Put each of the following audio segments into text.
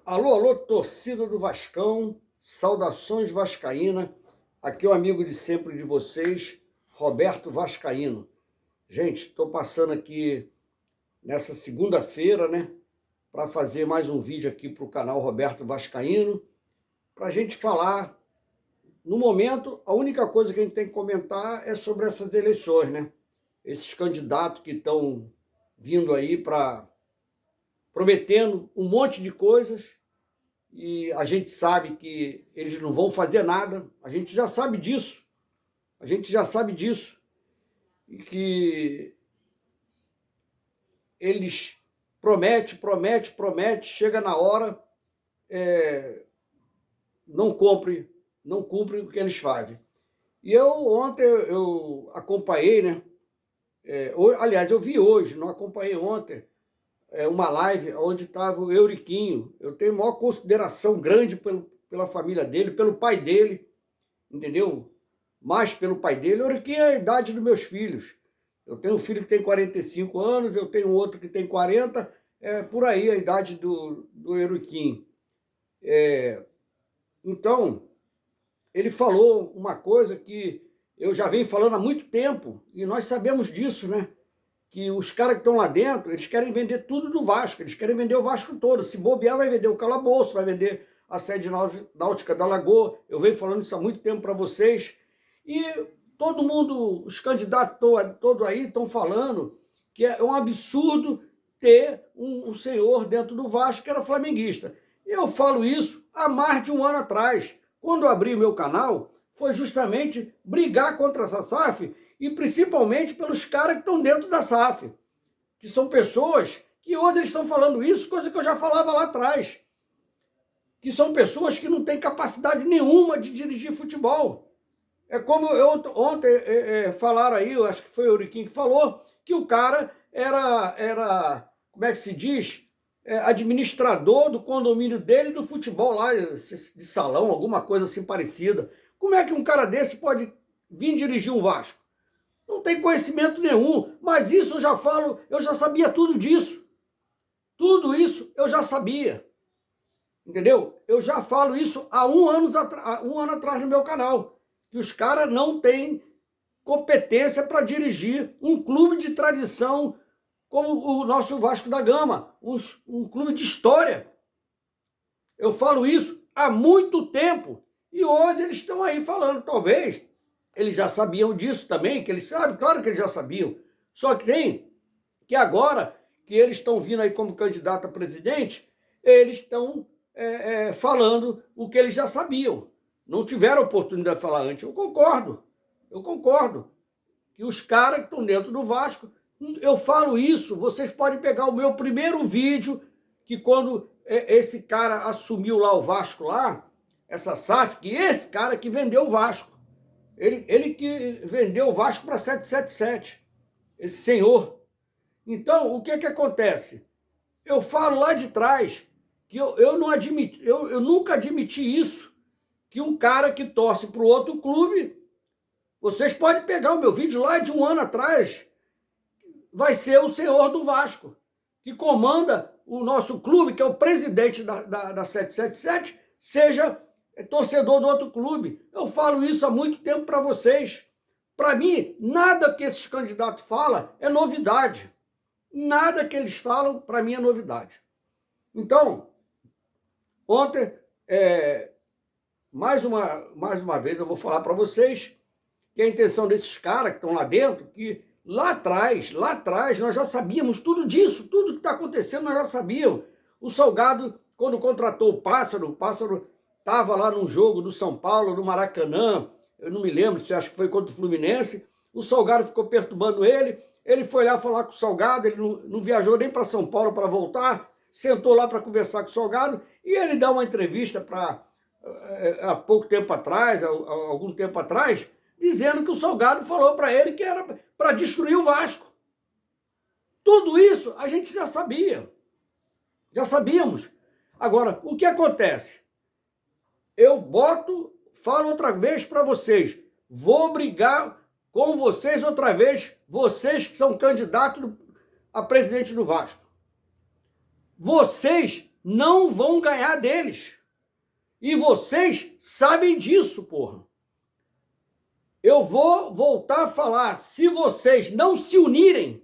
Alô, alô, torcida do Vascão, saudações vascaína, aqui é o amigo de sempre de vocês, Roberto Vascaíno. Gente, estou passando aqui nessa segunda-feira, né, para fazer mais um vídeo aqui para o canal Roberto Vascaíno, para a gente falar, no momento, a única coisa que a gente tem que comentar é sobre essas eleições, né, esses candidatos que estão vindo aí prometendo um monte de coisas, e a gente sabe que eles não vão fazer nada, a gente já sabe disso, e que eles promete, chega na hora, não cumpre o que eles fazem. E ontem eu acompanhei, né? Aliás, eu vi hoje, não acompanhei ontem, uma live onde estava o Euriquinho. Eu tenho maior consideração grande pela família dele, pelo pai dele, entendeu? Mais pelo pai dele. O Euriquinho é a idade dos meus filhos. Eu tenho um filho que tem 45 anos, eu tenho outro que tem 40, por aí a idade do Euriquinho. Então, ele falou uma coisa que eu já venho falando há muito tempo, e nós sabemos disso, né? Que os caras que estão lá dentro, eles querem vender tudo do Vasco, eles querem vender o Vasco todo. Se bobear, vai vender o calabouço, vai vender a sede náutica da Lagoa. Eu venho falando isso há muito tempo para vocês. E todo mundo, os candidatos todos aí estão falando que é um absurdo ter um senhor dentro do Vasco que era flamenguista. Eu falo isso há mais de um ano atrás. Quando eu abri o meu canal, foi justamente brigar contra essa SAF, e principalmente pelos caras que estão dentro da SAF, que são pessoas que hoje eles estão falando isso, coisa que eu já falava lá atrás, que são pessoas que não têm capacidade nenhuma de dirigir futebol. É como ontem falaram aí, eu acho que foi o Euriquinho que falou, que o cara era como é que se diz, administrador do condomínio dele, do futebol lá, de salão, alguma coisa assim parecida. Como é que um cara desse pode vir dirigir um Vasco? Não tem conhecimento nenhum, mas isso eu já falo, eu já sabia tudo disso. Tudo isso eu já sabia, entendeu? Eu já falo isso há um ano atrás no meu canal, que os caras não têm competência para dirigir um clube de tradição como o nosso Vasco da Gama, um clube de história. Eu falo isso há muito tempo, e hoje eles estão aí falando, talvez eles já sabiam disso também, que eles sabem, claro que eles já sabiam. Só que tem que agora que eles estão vindo aí como candidato a presidente, eles estão falando o que eles já sabiam. Não tiveram oportunidade de falar antes. Eu concordo. Que os caras que estão dentro do Vasco, eu falo isso, vocês podem pegar o meu primeiro vídeo, que quando esse cara assumiu lá o Vasco lá, essa SAF, que esse cara que vendeu o Vasco. Ele que vendeu o Vasco para 777, esse senhor. Então, o que acontece? Eu falo lá de trás que eu não admito, eu nunca admiti isso, que um cara que torce para o outro clube, vocês podem pegar o meu vídeo lá de um ano atrás, vai ser o senhor do Vasco, que comanda o nosso clube, que é o presidente da 777, seja torcedor do outro clube. Eu falo isso há muito tempo para vocês. Para mim, nada que esses candidatos falam é novidade. Nada que eles falam, para mim, é novidade. Então, ontem, mais uma vez, eu vou falar para vocês que a intenção desses caras que estão lá dentro, que lá atrás, nós já sabíamos tudo disso, tudo que está acontecendo, nós já sabíamos. O Salgado, quando contratou o Pássaro estava lá num jogo do São Paulo, no Maracanã, eu não me lembro, se acho que foi contra o Fluminense, o Salgado ficou perturbando ele foi lá falar com o Salgado, ele não viajou nem para São Paulo para voltar, sentou lá para conversar com o Salgado, e ele dá uma entrevista há pouco tempo atrás, algum tempo atrás, dizendo que o Salgado falou para ele que era para destruir o Vasco. Tudo isso a gente já sabia, já sabíamos. Agora, o que acontece? Eu falo outra vez para vocês, vou brigar com vocês outra vez, vocês que são candidatos a presidente do Vasco. Vocês não vão ganhar deles. E vocês sabem disso, porra. Eu vou voltar a falar, se vocês não se unirem,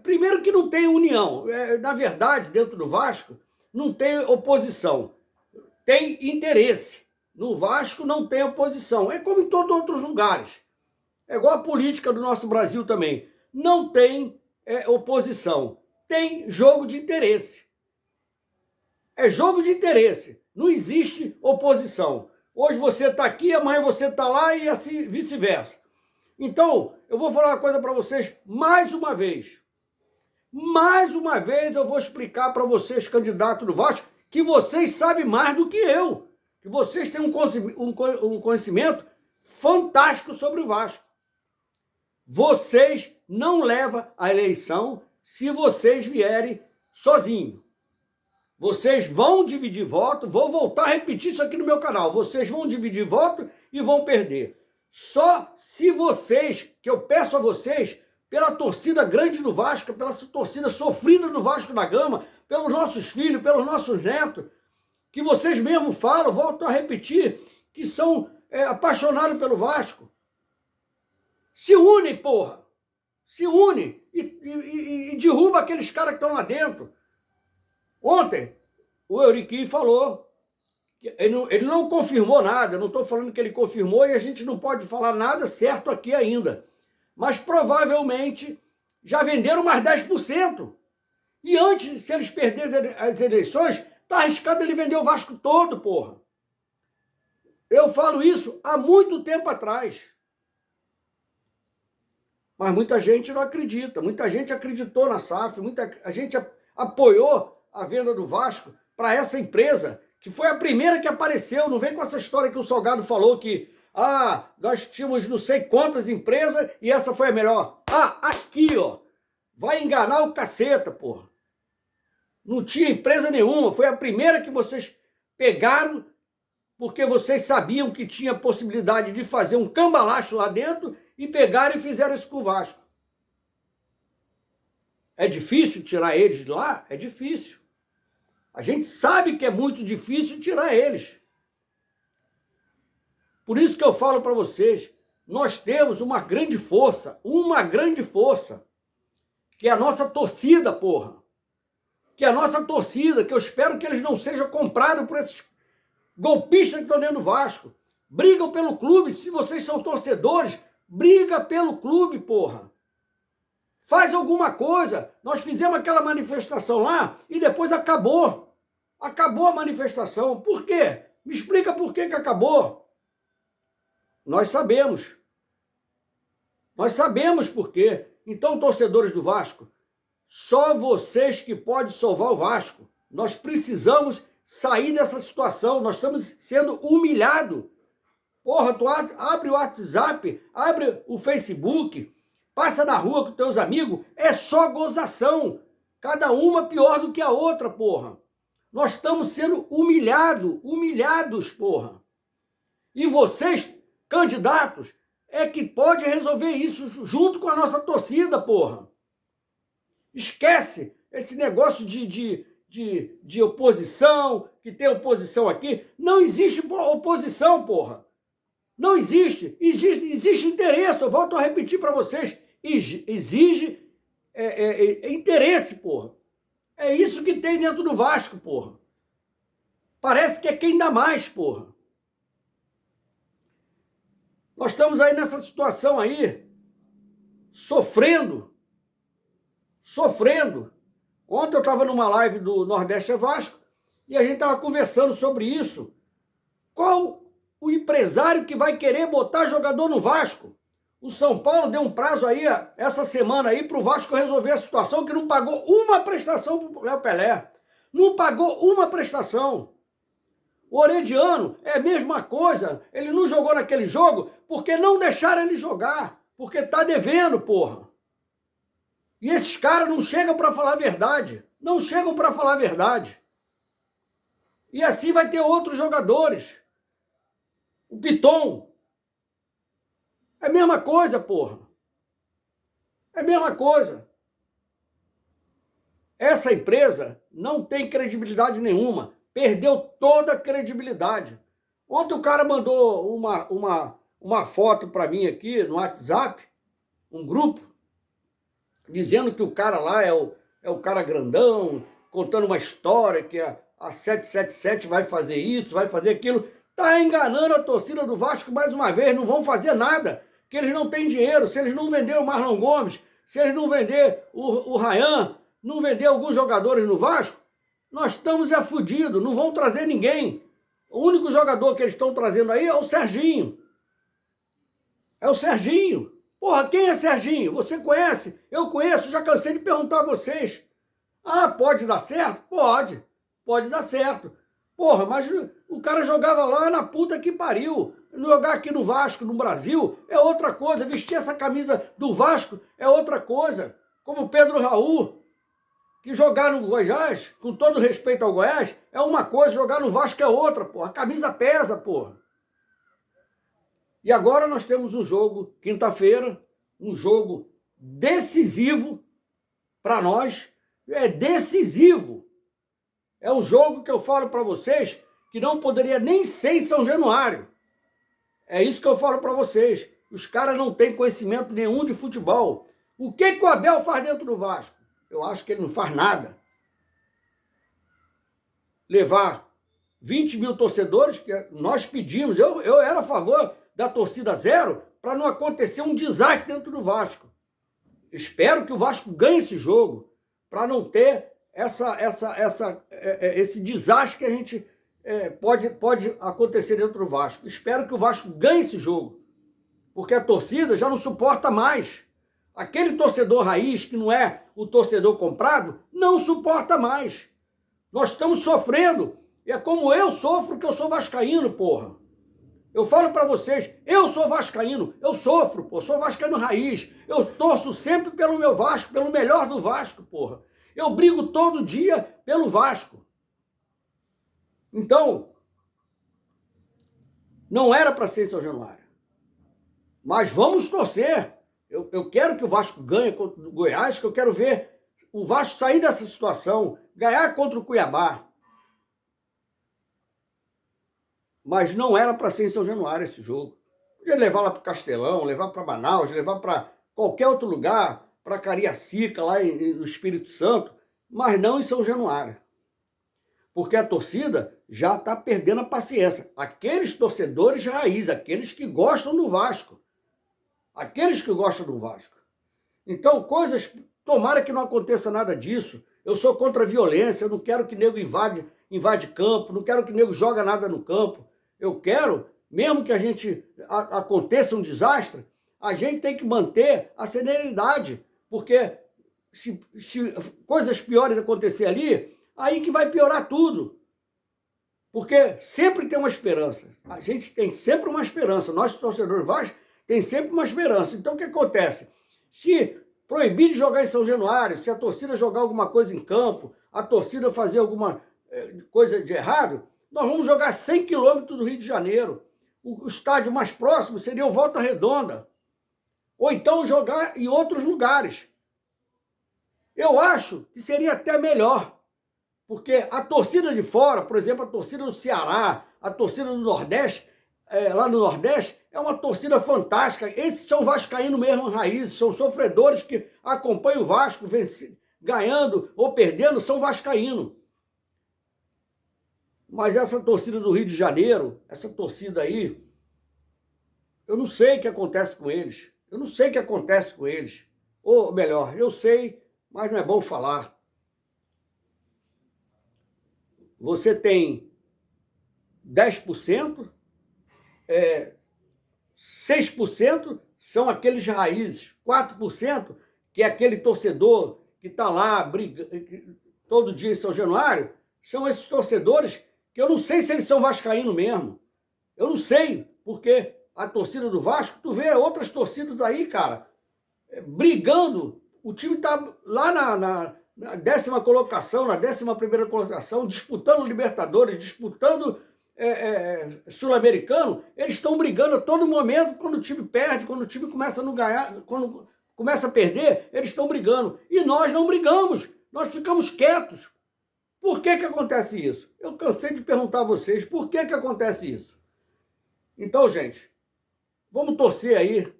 primeiro que não tem união, na verdade, dentro do Vasco, não tem oposição, tem interesse. No Vasco não tem oposição, é como em todos os outros lugares. É igual a política do nosso Brasil também. Não tem oposição, tem jogo de interesse. É jogo de interesse, não existe oposição. Hoje você está aqui, amanhã você está lá e assim vice-versa. Então, eu vou falar uma coisa para vocês mais uma vez. Mais uma vez eu vou explicar para vocês, candidato do Vasco, que vocês sabem mais do que eu. Que vocês têm um conhecimento fantástico sobre o Vasco. Vocês não levam a eleição se vocês vierem sozinhos. Vocês vão dividir voto, vou voltar a repetir isso aqui no meu canal, vocês vão dividir voto e vão perder. Só se vocês, que eu peço a vocês, pela torcida grande do Vasco, pela torcida sofrida do Vasco da Gama, pelos nossos filhos, pelos nossos netos, que vocês mesmo falam, volto a repetir, que são apaixonados pelo Vasco. Se unem, porra! Se unem e derruba aqueles caras que estão lá dentro. Ontem, o Euriquim falou, que ele não confirmou nada, eu não estou falando que ele confirmou e a gente não pode falar nada certo aqui ainda. Mas provavelmente já venderam mais 10%. E antes, se eles perderem as eleições, está arriscado ele vender o Vasco todo, porra. Eu falo isso há muito tempo atrás. Mas muita gente não acredita, muita gente acreditou na SAF, muita gente apoiou a venda do Vasco para essa empresa, que foi a primeira que apareceu. Não vem com essa história que o Salgado falou que nós tínhamos não sei quantas empresas e essa foi a melhor. Aqui, ó, vai enganar o caceta, porra. Não tinha empresa nenhuma, foi a primeira que vocês pegaram porque vocês sabiam que tinha possibilidade de fazer um cambalacho lá dentro e pegaram e fizeram isso com o Vasco. É difícil tirar eles de lá? É difícil. A gente sabe que é muito difícil tirar eles. Por isso que eu falo para vocês, nós temos uma grande força, que é a nossa torcida, porra. Que é a nossa torcida, que eu espero que eles não sejam comprados por esses golpistas que estão dentro do Vasco. Brigam pelo clube, se vocês são torcedores, briga pelo clube, porra. Faz alguma coisa. Nós fizemos aquela manifestação lá e depois acabou. Acabou a manifestação. Por quê? Me explica por que acabou. Nós sabemos. Nós sabemos por quê. Então, torcedores do Vasco, só vocês que podem salvar o Vasco. Nós precisamos sair dessa situação. Nós estamos sendo humilhados. Porra, tu abre o WhatsApp, abre o Facebook, passa na rua com teus amigos, é só gozação. Cada uma pior do que a outra, porra. Nós estamos sendo humilhados, porra. E vocês, candidatos, é que pode resolver isso junto com a nossa torcida, porra. Esquece esse negócio de oposição, que tem oposição aqui. Não existe oposição, porra. Não existe. Existe interesse. Eu volto a repetir para vocês. Exige interesse, porra. É isso que tem dentro do Vasco, porra. Parece que é quem dá mais, porra. Nós estamos aí nessa situação aí, sofrendo. Ontem eu estava numa live do Nordeste é Vasco e a gente estava conversando sobre isso. Qual o empresário que vai querer botar jogador no Vasco? O São Paulo deu um prazo aí, essa semana aí, para o Vasco resolver a situação, que não pagou uma prestação para o Léo Pelé. Não pagou uma prestação. O Orediano é a mesma coisa. Ele não jogou naquele jogo porque não deixaram ele jogar. Porque tá devendo, porra. E esses caras não chegam para falar a verdade. Não chegam para falar a verdade. E assim vai ter outros jogadores. O Piton. É a mesma coisa, porra. É a mesma coisa. essa empresa não tem credibilidade nenhuma, perdeu toda a credibilidade. Ontem o cara mandou uma foto para mim aqui no WhatsApp, um grupo, dizendo que o cara lá é o cara grandão, contando uma história que a 777 vai fazer isso, vai fazer aquilo. Está enganando a torcida do Vasco mais uma vez, não vão fazer nada, que eles não têm dinheiro. Se eles não vender o Marlon Gomes, se eles não vender o Ryan, não vender alguns jogadores no Vasco, nós estamos fudidos, não vão trazer ninguém. O único jogador que eles estão trazendo aí é o Serginho. É o Serginho. Porra, quem é Serginho? Você conhece? Eu conheço, já cansei de perguntar a vocês. Ah, pode dar certo? Pode. Pode dar certo. Porra, mas o cara jogava lá na puta que pariu. Jogar aqui no Vasco, no Brasil, é outra coisa. Vestir essa camisa do Vasco é outra coisa. Como o Pedro Raul, que jogar no Goiás, com todo respeito ao Goiás, é uma coisa, jogar no Vasco é outra, porra. A camisa pesa, porra. E agora nós temos um jogo, quinta-feira, um jogo decisivo para nós. É decisivo. É um jogo que eu falo para vocês que não poderia nem ser em São Januário. É isso que eu falo para vocês. Os caras não têm conhecimento nenhum de futebol. O que o Abel faz dentro do Vasco? Eu acho que ele não faz nada. Levar 20 mil torcedores, que nós pedimos, eu era a favor da torcida zero, para não acontecer um desastre dentro do Vasco. Espero que o Vasco ganhe esse jogo, para não ter esse desastre que a gente pode acontecer dentro do Vasco. Espero que o Vasco ganhe esse jogo, porque a torcida já não suporta mais. Aquele torcedor raiz, que não é o torcedor comprado, não suporta mais. Nós estamos sofrendo. E é como eu sofro, que eu sou vascaíno, porra. Eu falo para vocês, eu sou vascaíno, eu sofro, pô, sou vascaíno raiz. Eu torço sempre pelo meu Vasco, pelo melhor do Vasco, porra. Eu brigo todo dia pelo Vasco. Então, não era para ser em São Januário. Mas vamos torcer. Eu quero que o Vasco ganhe contra o Goiás, que eu quero ver o Vasco sair dessa situação, ganhar contra o Cuiabá. Mas não era para ser em São Januário esse jogo. Podia levar lá para o Castelão, levar para Manaus, levar para qualquer outro lugar, para Cariacica, lá no Espírito Santo, mas não em São Januário. Porque a torcida já está perdendo a paciência. Aqueles torcedores raiz, aqueles que gostam do Vasco. Aqueles que gostam do Vasco. Então, tomara que não aconteça nada disso. Eu sou contra a violência, eu não quero que nego invade campo, não quero que nego joga nada no campo. Eu quero, mesmo que aconteça um desastre, a gente tem que manter a serenidade, porque se coisas piores acontecer ali, aí que vai piorar tudo. Porque sempre tem uma esperança. A gente tem sempre uma esperança. Nós, torcedores Vasco, tem sempre uma esperança. Então, o que acontece? Se proibir de jogar em São Januário, se a torcida jogar alguma coisa em campo, a torcida fazer alguma coisa de errado, nós vamos jogar 100 quilômetros do Rio de Janeiro. O estádio mais próximo seria o Volta Redonda. Ou então jogar em outros lugares. Eu acho que seria até melhor. Porque a torcida de fora, por exemplo, a torcida do Ceará, a torcida do Nordeste, lá no Nordeste, é uma torcida fantástica. Esses são vascaínos mesmo, raízes, são sofredores que acompanham o Vasco, ganhando ou perdendo, são vascaínos. Mas essa torcida do Rio de Janeiro, essa torcida aí, eu não sei o que acontece com eles. Eu não sei o que acontece com eles. Ou melhor, eu sei, mas não é bom falar. Você tem 10%, 6% são aqueles raízes, 4% que é aquele torcedor que está lá todo dia em São Januário, são esses torcedores que eu não sei se eles são vascaínos mesmo. Eu não sei, porque a torcida do Vasco, tu vê outras torcidas aí, cara, brigando. O time está lá na 10ª colocação, na 11ª colocação, disputando Libertadores, disputando Sul-Americano. Eles estão brigando a todo momento. Quando o time perde, quando o time começa a não ganhar, quando começa a perder, eles estão brigando. E nós não brigamos. Nós ficamos quietos. Por que que acontece isso? Eu cansei de perguntar a vocês por que que acontece isso. Então, gente, vamos torcer aí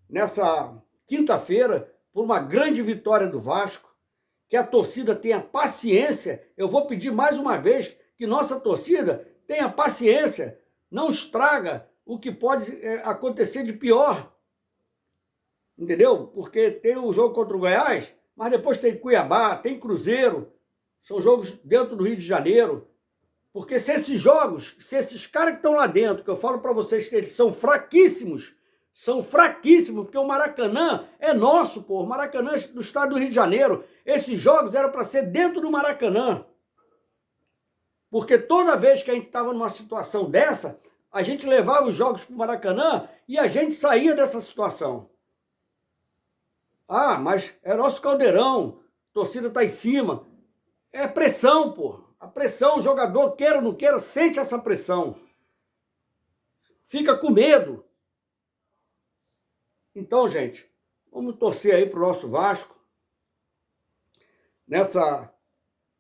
nessa quinta-feira por uma grande vitória do Vasco, que a torcida tenha paciência. Eu vou pedir mais uma vez que nossa torcida tenha paciência, não estraga o que pode acontecer de pior. Entendeu? Porque tem o jogo contra o Goiás, mas depois tem Cuiabá, tem Cruzeiro, são jogos dentro do Rio de Janeiro. Porque se esses caras que estão lá dentro, que eu falo para vocês que eles são fraquíssimos, porque o Maracanã é nosso, pô, o Maracanã é do estado do Rio de Janeiro. Esses jogos eram para ser dentro do Maracanã. Porque toda vez que a gente estava numa situação dessa, a gente levava os jogos para o Maracanã e a gente saía dessa situação. Ah, mas é nosso caldeirão, a torcida está em cima. É pressão, pô. A pressão, o jogador, queira ou não queira, sente essa pressão. Fica com medo. Então, gente, vamos torcer aí para o nosso Vasco. Nessa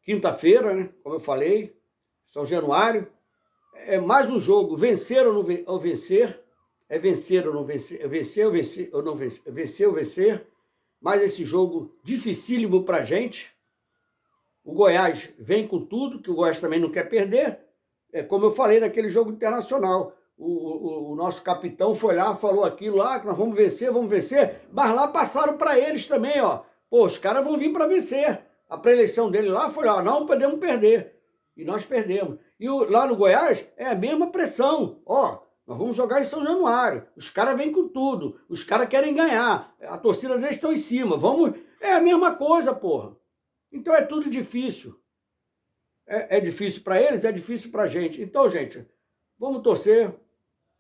quinta-feira, né, como eu falei, São Januário, é mais um jogo, vencer ou não vencer, é vencer ou não vencer, é vencer ou não vencer, é vencer ou vencer, mas esse jogo dificílimo para a gente. O Goiás vem com tudo, que o Goiás também não quer perder. É como eu falei naquele jogo internacional. O nosso capitão foi lá, falou aquilo lá, que nós vamos vencer, mas lá passaram para eles também, ó. Pô, os caras vão vir para vencer. A preeleição dele lá foi lá, não podemos perder. E nós perdemos. E lá no Goiás é a mesma pressão. Ó, nós vamos jogar em São Januário. Os caras vêm com tudo. Os caras querem ganhar. A torcida deles estão em cima. Vamos... É a mesma coisa, porra. Então é tudo difícil. É difícil para eles, é difícil para a gente. Então, gente, vamos torcer,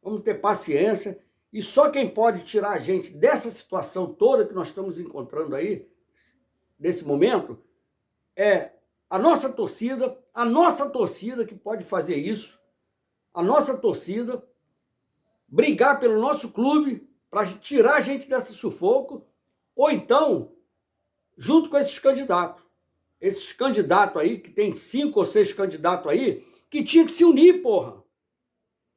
vamos ter paciência. E só quem pode tirar a gente dessa situação toda que nós estamos encontrando aí, nesse momento, é a nossa torcida que pode fazer isso, a nossa torcida, brigar pelo nosso clube para tirar a gente desse sufoco, ou então, junto com esses candidatos aí, que tem 5 ou 6 candidatos aí, que tinha que se unir, porra.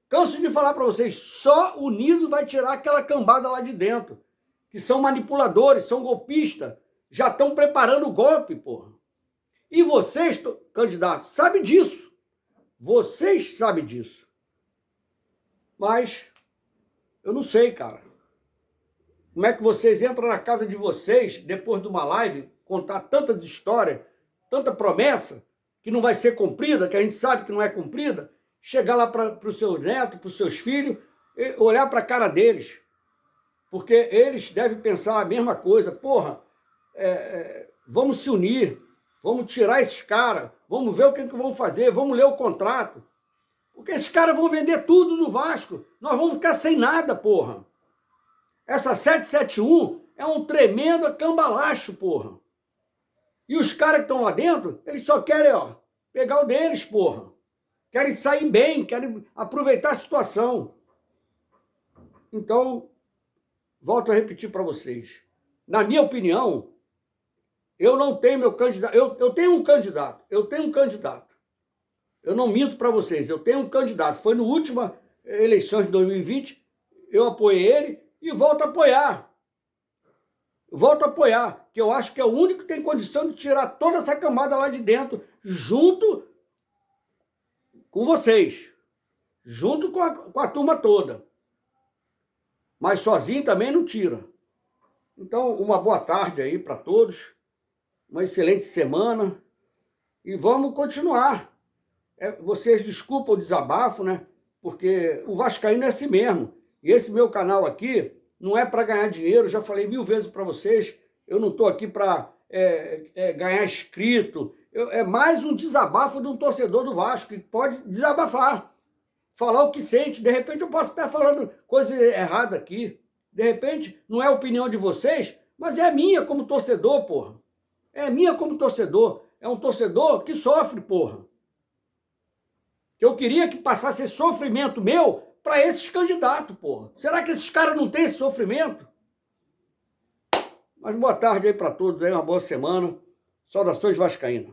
Canso de falar para vocês, só unido vai tirar aquela cambada lá de dentro, que são manipuladores, são golpistas, já estão preparando o golpe, porra. E vocês, candidatos, sabem disso. Vocês sabem disso. Mas eu não sei, cara. Como é que vocês entram na casa de vocês, depois de uma live, contar tanta história, tanta promessa, que não vai ser cumprida, que a gente sabe que não é cumprida, chegar lá para os seus netos, para os seus filhos, e olhar para a cara deles. Porque eles devem pensar a mesma coisa. Porra, vamos se unir, vamos tirar esses caras, vamos ver o que vão fazer, vamos ler o contrato. Porque esses caras vão vender tudo do Vasco. Nós vamos ficar sem nada, porra. Essa 771 é um tremendo cambalacho, porra. E os caras que estão lá dentro, eles só querem, ó, pegar o deles, porra. Querem sair bem, querem aproveitar a situação. Então, volto a repetir para vocês. Na minha opinião, eu não tenho meu candidato. Eu tenho um candidato. Eu não minto para vocês. Eu tenho um candidato. Foi na última eleição de 2020. Eu apoiei ele e volto a apoiar. Que eu acho que é o único que tem condição de tirar toda essa camada lá de dentro, junto com vocês. Junto com a turma toda. Mas sozinho também não tira. Então, uma boa tarde aí para todos. Uma excelente semana. E vamos continuar. Vocês desculpam o desabafo, né? Porque o vascaíno é assim mesmo. E esse meu canal aqui não é para ganhar dinheiro. Já falei 1000 vezes para vocês. Eu não estou aqui para ganhar inscrito. É mais um desabafo de um torcedor do Vasco que pode desabafar. Falar o que sente. De repente eu posso estar falando coisa errada aqui. De repente não é a opinião de vocês, mas é a minha como torcedor, porra. É minha como torcedor. É um torcedor que sofre, porra. Eu queria que passasse esse sofrimento meu para esses candidatos, porra. Será que esses caras não têm esse sofrimento? Mas boa tarde aí para todos, aí, uma boa semana. Saudações vascaína.